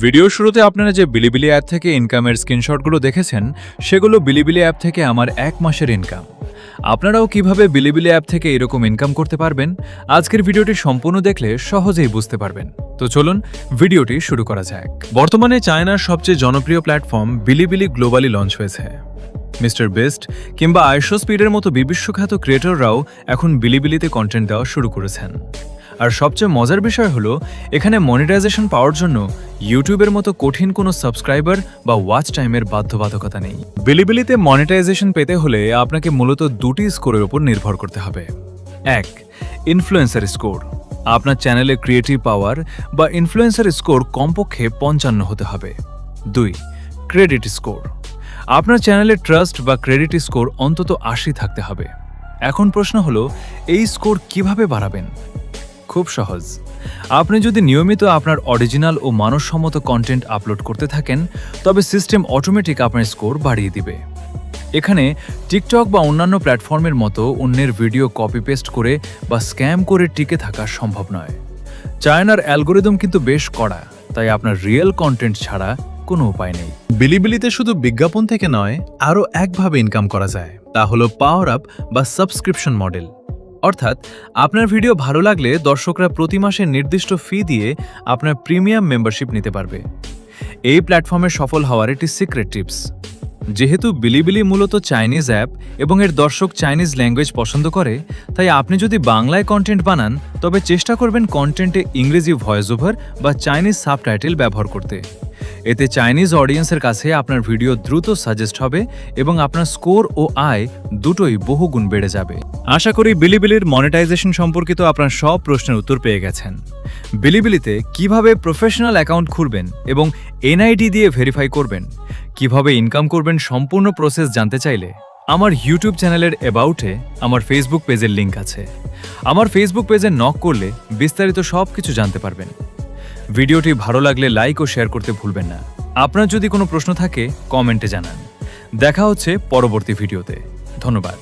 ভিডিওর শুরুতে আপনারা যে বিলিবিলি অ্যাপ থেকে ইনকামের স্ক্রিনশটগুলো দেখেছেন, সেগুলো বিলিবিলি অ্যাপ থেকে আমার 1 মাসের ইনকাম। আপনারাও কিভাবে বিলিবিলি অ্যাপ থেকে এরকম ইনকাম করতে পারবেন, আজকের ভিডিওটি সম্পূর্ণ দেখলে সহজেই বুঝতে পারবেন। তো চলুন ভিডিওটি শুরু করা যাক। বর্তমানে চায়নার সবচেয়ে জনপ্রিয় প্ল্যাটফর্ম বিলিবিলি গ্লোবালি লঞ্চ হয়েছে। মিস্টার বেস্ট কিংবা আইশো স্পিডের মতো বিশ্বখ্যাত ক্রিয়েটররাও এখন বিলিবিলিতে কন্টেন্ট দেওয়া শুরু করেছেন। আর সবচেয়ে মজার বিষয় হলো, এখানে মনিটাইজেশন পাওয়ার জন্য ইউটিউবের মতো কঠিন কোনো সাবস্ক্রাইবার বা ওয়াচ টাইমের বাধ্যবাধকতা নেই। বিলিবিলিতে মনিটাইজেশন পেতে হলে আপনাকে মূলত দুটি স্কোরের উপর নির্ভর করতে হবে। 1. Influencer score. আপনার চ্যানেলে ক্রিয়েটিভ পাওয়ার বা ইনফ্লুয়েন্সার স্কোর কমপক্ষে 55 হতে হবে। 2. Credit score. আপনার চ্যানেলে ট্রাস্ট বা ক্রেডিট স্কোর অন্তত 80 থাকতে হবে। এখন প্রশ্ন হলো, এই স্কোর কিভাবে বাড়াবেন? খুব সহজ। আপনি যদি নিয়মিত আপনার অরিজিনাল ও মানসম্মত কন্টেন্ট আপলোড করতে থাকেন, তবে সিস্টেম অটোমেটিক আপনার স্কোর বাড়িয়ে দিবে। এখানে টিকটক বা অন্যান্য প্ল্যাটফর্মের মতো অন্যের ভিডিও কপি পেস্ট করে বা স্ক্যাম করে টিকে থাকা সম্ভব নয়। চায়নার অ্যালগোরিদম কিন্তু বেশ কড়া, তাই আপনার রিয়েল কন্টেন্ট ছাড়া কোনো উপায় নেই। বিলিবিলিতে শুধু বিজ্ঞাপন থেকে নয়, আরও একভাবে ইনকাম করা যায়। তা হলো পাওয়ার আপ বা সাবস্ক্রিপশন মডেল। অর্থাৎ আপনার ভিডিও ভালো লাগলে দর্শকরা প্রতি মাসে নির্দিষ্ট ফি দিয়ে আপনার প্রিমিয়াম মেম্বারশিপ নিতে পারবে। এই প্ল্যাটফর্মে সফল হওয়ার একটি সিক্রেট টিপস। যেহেতু বিলিবিলি মূলত চাইনিজ অ্যাপ এবং এর দর্শক চাইনিজ ল্যাঙ্গুয়েজ পছন্দ করে, তাই আপনি যদি বাংলায় কন্টেন্ট বানান, তবে চেষ্টা করবেন কন্টেন্টে ইংরেজি ভয়েস ওভার বা চাইনিজ সাবটাইটেল ব্যবহার করতে। এতে চাইনিজ অডিয়েন্সের কাছে আপনার ভিডিও দ্রুত সাজেস্ট হবে এবং আপনার স্কোর ও আয় দুটোই বহুগুণ বেড়ে যাবে। আশা করি বিলিবিলির মনিটাইজেশন সম্পর্কিত আপনার সব প্রশ্নের উত্তর পেয়ে গেছেন। বিলিবিলিতে কিভাবে প্রফেশনাল অ্যাকাউন্ট খুলবেন এবং এনআইডি দিয়ে ভেরিফাই করবেন, কিভাবে ইনকাম করবেন, সম্পূর্ণ প্রসেস জানতে চাইলে আমার ইউটিউব চ্যানেলের অ্যাবাউটে আমার ফেসবুক পেজের লিঙ্ক আছে। আমার ফেসবুক পেজে নক করলে বিস্তারিত সব কিছু জানতে পারবেন। ভিডিওটি ভালো লাগলে লাইক ও শেয়ার করতে ভুলবেন না। আপনার যদি কোনো প্রশ্ন থাকে কমেন্টে জানান। দেখা হচ্ছে পরবর্তী ভিডিওতে। ধন্যবাদ।